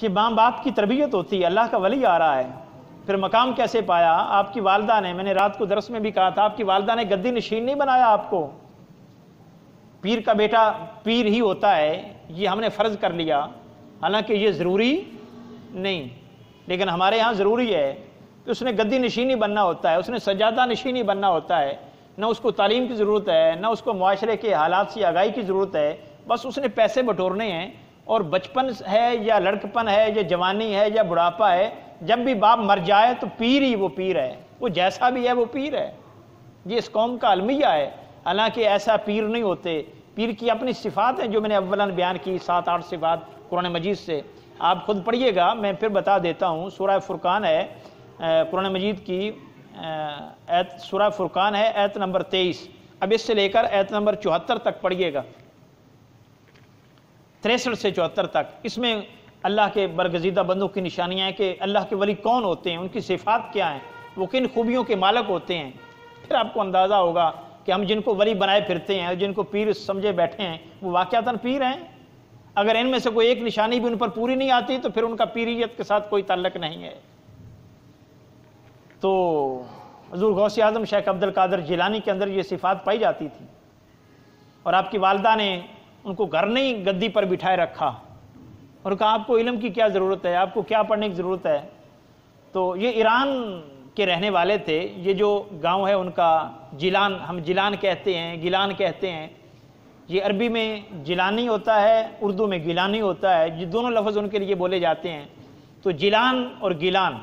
یہ ماں باپ کی تربیت ہوتی ہے، اللہ کا ولی آ رہا ہے، پھر مقام کیسے پایا؟ آپ کی والدہ نے، میں نے رات کو درس میں بھی کہا تھا، آپ کی والدہ نے گدی نشین نہیں بنایا آپ کو۔ پیر کا بیٹا پیر ہی ہوتا ہے، یہ ہم نے فرض کر لیا، حالانکہ یہ ضروری نہیں، لیکن ہمارے ہاں ضروری ہے کہ اس نے گدی نشینی بننا ہوتا ہے، اس نے سجادہ نشینی بننا ہوتا ہے، نہ اس کو تعلیم کی ضرورت ہے، نہ اس کو معاشرے کے حالات سے آگاہی کی ضرورت ہے، بس اس نے پیسے بٹورنے ہیں، اور بچپن ہے یا لڑکپن ہے یا جوانی ہے یا بڑھاپا ہے، جب بھی باپ مر جائے تو پیر ہی وہ پیر ہے، وہ جیسا بھی ہے وہ پیر ہے۔ یہ اس قوم کا المیہ ہے، حالانکہ ایسا پیر نہیں ہوتے۔ پیر کی اپنی صفات ہیں جو میں نے اولاً بیان کی، 7-8 صفات قرآن مجید سے، آپ خود پڑھیے گا، میں پھر بتا دیتا ہوں۔ سورہ فرقان ہے قرآن مجید کی سورہ فرقان ہے آیت نمبر 23، اب اس سے لے کر آیت نمبر 74 تک پڑھیے گا، 63 سے 74 تک۔ اس میں اللہ کے برگزیدہ بندوں کی نشانیاں ہیں کہ اللہ کے ولی کون ہوتے ہیں، ان کی صفات کیا ہیں، وہ کن خوبیوں کے مالک ہوتے ہیں، پھر آپ کو اندازہ ہوگا کہ ہم جن کو ولی بنائے پھرتے ہیں، جن کو پیر سمجھے بیٹھے ہیں، وہ واقعتاً پیر ہیں۔ اگر ان میں سے کوئی ایک نشانی بھی ان پر پوری نہیں آتی تو پھر ان کا پیریت کے ساتھ کوئی تعلق نہیں ہے۔ تو حضور غوث اعظم شیخ عبد القادر جیلانی کے اندر یہ صفات پائی جاتی تھی، اور آپ کی والدہ نے ان کو گھر نہیں گدی پر بٹھائے رکھا اور کہا آپ کو علم کی کیا ضرورت ہے، آپ کو کیا پڑھنے کی ضرورت ہے۔ تو یہ ایران کے رہنے والے تھے، یہ جو گاؤں ہے ان کا جیلان، ہم جیلان کہتے ہیں، گیلان کہتے ہیں، یہ عربی میں جیلانی ہوتا ہے، اردو میں گیلانی ہوتا ہے، یہ دونوں لفظ ان کے لیے بولے جاتے ہیں۔ تو جیلان اور گیلان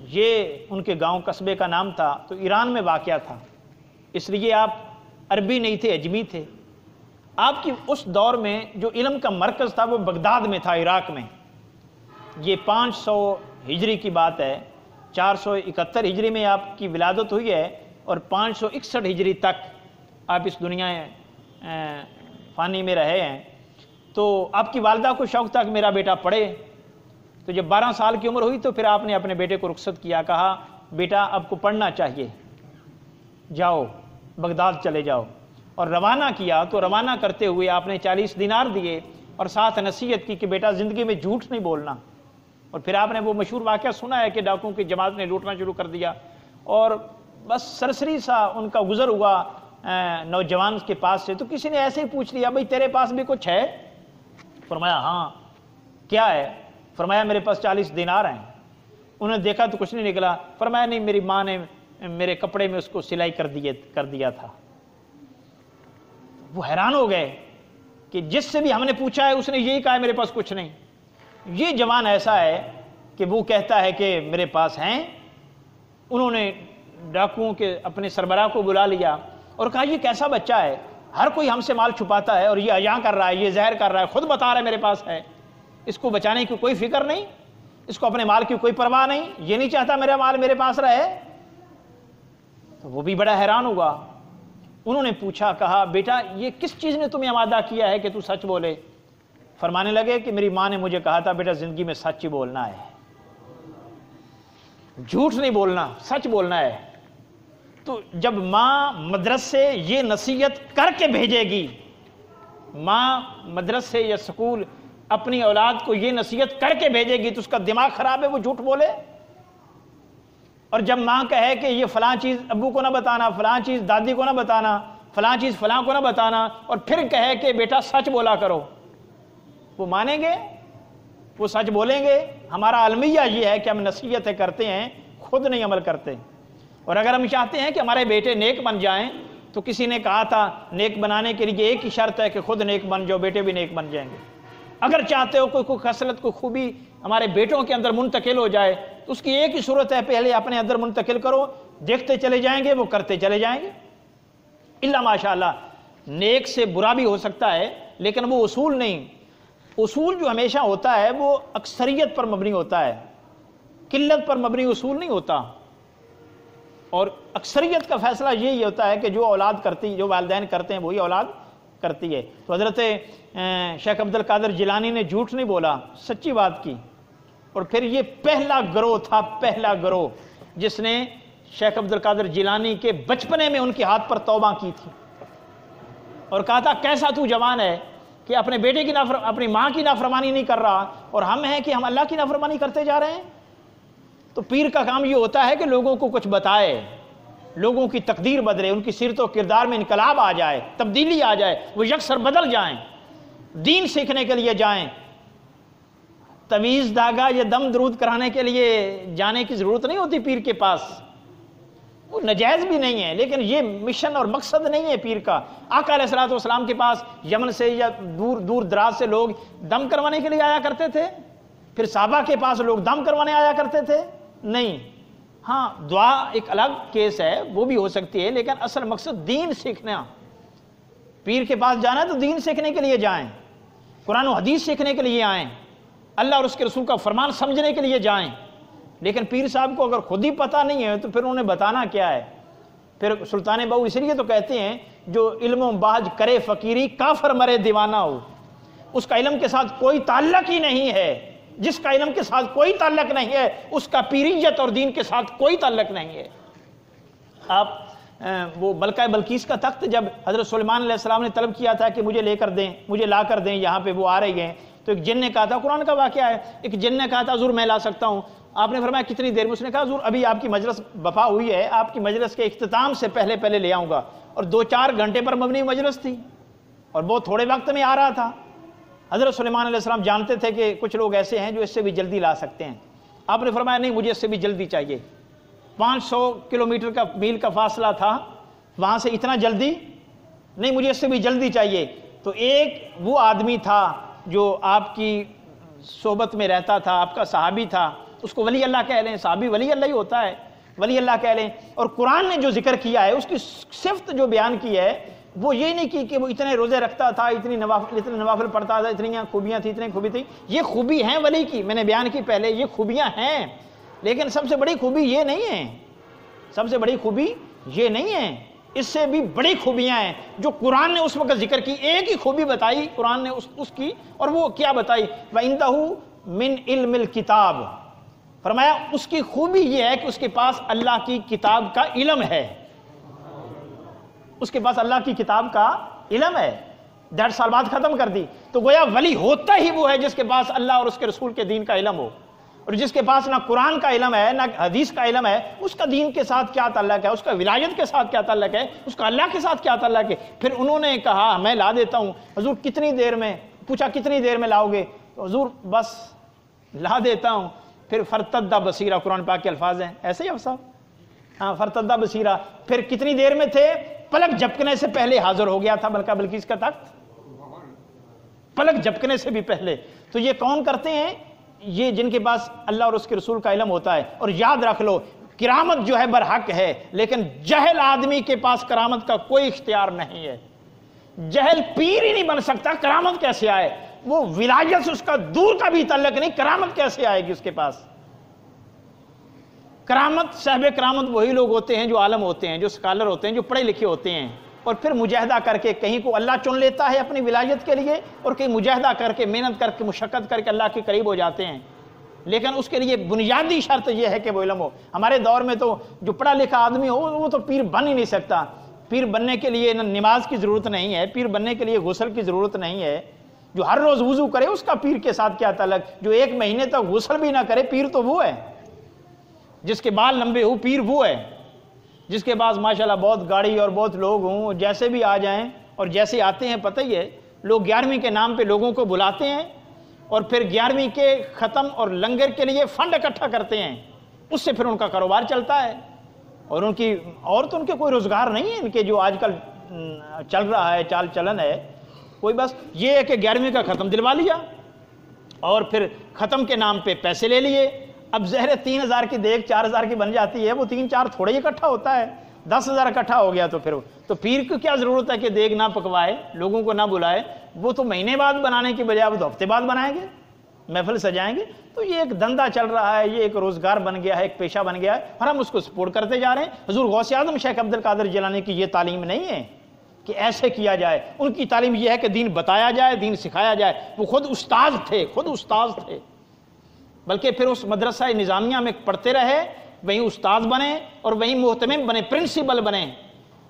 یہ ان کے گاؤں قصبے کا نام تھا، تو ایران میں واقع تھا، اس لیے آپ عربی نہیں تھے، اجمی تھے۔ آپ کی اس دور میں جو علم کا مرکز تھا وہ بغداد میں تھا، عراق میں۔ یہ 500 ہجری کی بات ہے، 471 ہجری میں آپ کی ولادت ہوئی ہے، اور 561 ہجری تک آپ اس دنیا فانی میں رہے ہیں۔ تو آپ کی والدہ کو شوق تھا کہ میرا بیٹا پڑھے، تو جب 12 سال کی عمر ہوئی تو پھر آپ نے اپنے بیٹے کو رخصت کیا، کہا بیٹا آپ کو پڑھنا چاہیے، جاؤ بغداد چلے جاؤ، اور روانہ کیا۔ تو روانہ کرتے ہوئے آپ نے 40 دینار دیے اور ساتھ نصیحت کی کہ بیٹا زندگی میں جھوٹ نہیں بولنا۔ اور پھر آپ نے وہ مشہور واقعہ سنا ہے کہ ڈاکوؤں کی جماعت نے لوٹنا شروع کر دیا، اور بس سرسری سا ان کا گزر ہوا نوجوان کے پاس سے، تو کسی نے ایسے ہی پوچھ لیا بھئی تیرے پاس بھی کچھ ہے؟ فرمایا ہاں۔ کیا ہے؟ فرمایا میرے پاس 40 دینار ہیں۔ انہوں نے دیکھا تو کچھ نہیں نکلا۔ فرمایا نہیں، میری ماں نے میرے کپڑے میں اس کو سلائی کر دیا تھا۔ وہ حیران ہو گئے کہ جس سے بھی ہم نے پوچھا ہے اس نے یہی کہا ہے میرے پاس کچھ نہیں۔ یہ جوان ایسا ہے کہ وہ کہتا ہے کہ میرے پاس ہیں۔ انہوں نے ڈاکوؤں کے اپنے سربراہ کو بلا لیا اور کہا یہ کیسا بچہ ہے، ہر کوئی ہم سے مال چھپاتا ہے اور یہ عیاں کر رہا ہے، یہ زہر کر رہا ہے، خود بتا رہا ہے میرے پاس ہے، اس کو بچانے کی کوئی فکر نہیں، اس کو اپنے مال کی کوئی پرواہ نہیں، یہ نہیں چاہتا میرا مال میرے پاس رہے۔ تو وہ بھی بڑا حیران ہوا۔ انہوں نے پوچھا، کہا بیٹا یہ کس چیز نے تمہیں آمادہ کیا ہے کہ تو سچ بولے؟ فرمانے لگے کہ میری ماں نے مجھے کہا تھا بیٹا زندگی میں سچ ہی بولنا ہے، جھوٹ نہیں بولنا، سچ بولنا ہے۔ تو جب ماں مدرسے یہ نصیحت کر کے بھیجے گی، ماں مدرسے یا سکول اپنی اولاد کو یہ نصیحت کر کے بھیجے گی تو اس کا دماغ خراب ہے، وہ جھوٹ بولے۔ اور جب ماں کہے کہ یہ فلاں چیز ابو کو نہ بتانا، فلاں چیز دادی کو نہ بتانا، فلاں چیز فلاں کو نہ بتانا، اور پھر کہے کہ بیٹا سچ بولا کرو، وہ مانیں گے؟ وہ سچ بولیں گے؟ ہمارا المیہ یہ ہے کہ ہم نصیحتیں کرتے ہیں، خود نہیں عمل کرتے۔ اور اگر ہم چاہتے ہیں کہ ہمارے بیٹے نیک بن جائیں تو کسی نے کہا تھا نیک بنانے کے لیے ایک ہی شرط ہے کہ خود نیک بن جاؤ، بیٹے بھی نیک بن جائیں گے۔ اگر چاہتے ہو کوئی خصلت، کوئی خوبی ہمارے بیٹوں کے اندر منتقل ہو جائے تو اس کی ایک ہی صورت ہے، پہلے اپنے اندر منتقل کرو، دیکھتے چلے جائیں گے، وہ کرتے چلے جائیں گے۔ الا ماشاءاللہ نیک سے برا بھی ہو سکتا ہے، لیکن وہ اصول نہیں۔ اصول جو ہمیشہ ہوتا ہے وہ اکثریت پر مبنی ہوتا ہے، قلت پر مبنی اصول نہیں ہوتا۔ اور اکثریت کا فیصلہ یہی ہوتا ہے کہ جو اولاد کرتی، جو والدین کرتے ہیں وہی اولاد کرتی ہے۔ تو حضرت شیخ عبد القادر جیلانی نے جھوٹ نہیں بولا، سچی بات کی۔ اور پھر یہ پہلا گروہ تھا، پہلا گروہ جس نے شیخ عبد القادر جیلانی کے بچپنے میں ان کے ہاتھ پر توبہ کی تھی اور کہا تھا کیسا تو جوان ہے، کہ اپنے بیٹے کی اپنی ماں کی نافرمانی نہیں کر رہا، اور ہم ہیں کہ ہم اللہ کی نافرمانی کرتے جا رہے ہیں۔ تو پیر کا کام یہ ہوتا ہے کہ لوگوں کو کچھ بتائے، لوگوں کی تقدیر بدلے، ان کی سیرت و کردار میں انقلاب آ جائے، تبدیلی آ جائے، وہ یکسر بدل جائیں، دین سیکھنے کے لیے جائیں۔ تویز داغا یا دم درود کرانے کے لیے جانے کی ضرورت نہیں ہوتی پیر کے پاس، وہ نجائز بھی نہیں ہے، لیکن یہ مشن اور مقصد نہیں ہے پیر کا۔ آقا علیہ الصلوۃ والسلام کے پاس یمن سے یا دور دراز سے لوگ دم کروانے کے لیے آیا کرتے تھے؟ پھر صحابہ کے پاس لوگ دم کروانے آیا کرتے تھے؟ نہیں۔ ہاں دعا ایک الگ کیس ہے، وہ بھی ہو سکتی ہے، لیکن اصل مقصد دین سیکھنا۔ پیر کے پاس جانا ہے تو دین سیکھنے کے لیے جائیں، قرآن و حدیث سیکھنے کے لیے آئیں، اللہ اور اس کے رسول کا فرمان سمجھنے کے لیے جائیں۔ لیکن پیر صاحب کو اگر خود ہی پتہ نہیں ہے تو پھر انہیں بتانا کیا ہے؟ پھر سلطان بہو اس لیے تو کہتے ہیں جو علم و باج کرے فقیری کافر مرے دیوانہ ہو، اس کا علم کے ساتھ کوئی تعلق ہی نہیں ہے، جس کا علم کے ساتھ کوئی تعلق نہیں ہے اس کا پیریت اور دین کے ساتھ کوئی تعلق نہیں ہے۔ آپ وہ ملکہ بلقیس کا تخت جب حضرت سلیمان علیہ السلام نے طلب کیا تھا کہ مجھے لے کر دیں، مجھے لا کر دیں، یہاں پہ وہ آ رہی ہیں، تو ایک جن نے کہا تھا، قرآن کا واقعہ ہے، ایک جن نے کہا تھا حضور میں لا سکتا ہوں۔ آپ نے فرمایا کتنی دیر میں؟ اس نے کہا حضور ابھی آپ کی مجلس بپا ہوئی ہے، آپ کی مجلس کے اختتام سے پہلے لے آؤں گا، اور 2-4 گھنٹے پر مبنی مجلس تھی اور بہت تھوڑے وقت میں آ رہا تھا۔ حضرت سلیمان علیہ السلام جانتے تھے کہ کچھ لوگ ایسے ہیں جو اس سے بھی جلدی لا سکتے ہیں۔ آپ نے فرمایا نہیں، مجھے اس سے بھی جلدی چاہیے، 500 کلومیٹر کا میل کا فاصلہ تھا، وہاں سے اتنا جلدی نہیں، مجھے اس سے بھی جلدی چاہیے۔ تو ایک وہ آدمی تھا جو آپ کی صحبت میں رہتا تھا، آپ کا صحابی تھا، اس کو ولی اللہ کہہ لیں، صحابی ولی اللہ ہی ہوتا ہے، ولی اللہ کہہ لیں۔ اور قرآن نے جو ذکر کیا ہے، اس کی صفت جو بیان کی ہے، وہ یہ نہیں کی کہ وہ اتنے روزے رکھتا تھا، اتنے نوافل پڑھتا تھا، اتنی خوبیاں تھیں، اتنی خوبی تھی۔ یہ خوبی ہیں ولی کی، میں نے بیان کی پہلے، یہ خوبیاں ہیں، لیکن سب سے بڑی خوبی یہ نہیں ہے، سب سے بڑی خوبی یہ نہیں ہے، اس سے بھی بڑی خوبیاں ہیں جو قرآن نے اس وقت ذکر کی۔ ایک ہی خوبی بتائی قرآن نے اس کی، اور وہ کیا بتائی؟ وَعِندَهُ مِنْ عِلْمِ الْكِتَابِ، فرمایا اس کی خوبی یہ ہے کہ اس کے پاس اللہ کی کتاب کا علم ہے، اس کے پاس اللہ کی کتاب کا علم ہے۔ 1.5 سال بعد ختم کر دی، تو گویا ولی ہوتا ہی وہ ہے جس کے پاس اللہ اور اس کے رسول کے دین کا علم ہو، اور جس کے پاس نہ قرآن کا علم ہے نہ حدیث کا علم ہے، اس کا دین کے ساتھ کیا تعلق ہے، اس کا ولایت کے ساتھ کیا تعلق ہے، اس کا اللہ کے ساتھ کیا تعلق ہے۔ پھر انہوں نے کہا میں لا دیتا ہوں۔ حضور کتنی دیر میں؟ پوچھا کتنی دیر میں لاؤ گے؟ حضور بس لا دیتا ہوں۔ پھر فرتدہ بصیرہ، قرآن پاک کے الفاظ ہیں، ایسے ہی صاحب، ہاں فرتدہ بصیرہ۔ پھر کتنی دیر میں تھے؟ پلک جھپکنے سے پہلے حاضر ہو گیا تھا ملکہ بلقیس کا تخت، پلک جھپکنے سے بھی پہلے۔ تو یہ کون کرتے ہیں؟ یہ جن کے پاس اللہ اور اس کے رسول کا علم ہوتا ہے۔ اور یاد رکھ لو کرامت جو ہے برحق ہے، لیکن جہل آدمی کے پاس کرامت کا کوئی اختیار نہیں ہے۔ جہل پیر ہی نہیں بن سکتا، کرامت کیسے آئے؟ وہ ولایت سے اس کا دور کا بھی تعلق نہیں، کرامت کیسے آئے گی اس کے پاس؟ کرامت، صاحب کرامت وہی لوگ ہوتے ہیں جو عالم ہوتے ہیں، جو اسکالر ہوتے ہیں، جو پڑھے لکھے ہوتے ہیں، اور پھر مجاہدہ کر کے کہیں کو اللہ چن لیتا ہے اپنی ولایت کے لیے، اور کہیں مجاہدہ کر کے، محنت کر کے، مشقت کر کے اللہ کے قریب ہو جاتے ہیں۔ لیکن اس کے لیے بنیادی شرط یہ ہے کہ وہ علم ہو۔ ہمارے دور میں تو جو پڑھا لکھا آدمی ہو وہ تو پیر بن ہی نہیں سکتا۔ پیر بننے کے لیے نہ نماز کی ضرورت نہیں ہے، پیر بننے کے لیے غسل کی ضرورت نہیں ہے۔ جو ہر روز وضو کرے اس کا پیر کے ساتھ کیا تعلق؟ جو 1 مہینے تک غسل بھی نہ کرے، پیر تو وہ ہے۔ جس کے بال لمبے ہو، پیر وہ ہے۔ جس کے پاس ماشاءاللہ بہت گاڑی اور بہت لوگ ہوں، جیسے بھی آ جائیں اور جیسے آتے ہیں، پتہ ہی ہے لوگ 11ویں کے نام پہ لوگوں کو بلاتے ہیں، اور پھر 11ویں کے ختم اور لنگر کے لیے فنڈ اکٹھا کرتے ہیں، اس سے پھر ان کا کاروبار چلتا ہے، اور ان کی اور تو ان کے کوئی روزگار نہیں ہے ان کے جو آج کل چل رہا ہے، چال چلن ہے کوئی، بس یہ ہے کہ 11ویں کا ختم دلوا لیا اور پھر ختم کے نام پہ پیسے لے لیے۔ اب زہر 3000 کی دیگ 4000 کی بن جاتی ہے، وہ 3-4 تھوڑے ہی اکٹھا ہوتا ہے، 10,000 اکٹھا ہو گیا تو پھر تو پیر کو کیا ضرورت ہے کہ دیگ نہ پکوائے، لوگوں کو نہ بلائے؟ وہ تو مہینے بعد بنانے کی بجائے وہ تو ہفتے بعد بنائیں گے، محفل سجائیں گے۔ تو یہ ایک دھندا چل رہا ہے، یہ ایک روزگار بن گیا ہے، ایک پیشہ بن گیا ہے، اور ہم اس کو سپورٹ کرتے جا رہے ہیں۔ حضور غوث اعظم شیخ عبد القادر جیلانی کی یہ تعلیم نہیں ہے کہ ایسے کیا جائے، ان کی تعلیم یہ ہے کہ دین بتایا جائے، دین سکھایا جائے۔ وہ خود استاد تھے، بلکہ پھر اس مدرسہ نظامیہ میں پڑھتے رہے، وہیں استاد بنے اور وہیں محتمم بنے، پرنسپل بنے،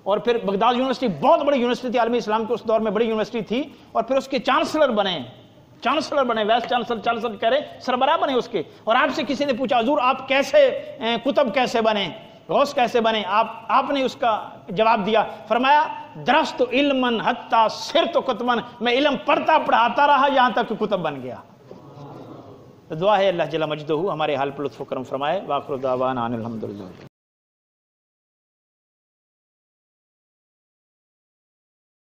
اور پھر بغداد یونیورسٹی بہت بڑی یونیورسٹی تھی، عالمی اسلام کے اس دور میں بڑی یونیورسٹی تھی، اور پھر اس کے چانسلر بنے، وائس چانسلر کہہ رہے سربراہ بنے اس کے. اور آپ سے کسی نے پوچھا حضور آپ کیسے کتب کیسے بنے، غوث کیسے بنے؟ آپ نے اس کا جواب دیا، فرمایا درست علماً حتی صرت کتباً، میں علم پڑھتا پڑھاتا رہا یہاں تک کہ کتب بن گیا. دعا ہے اللہ جل مجدہ ہمارے حال پر لطف و کرم فرمائے. وآخر دعوانا ان الحمدللہ.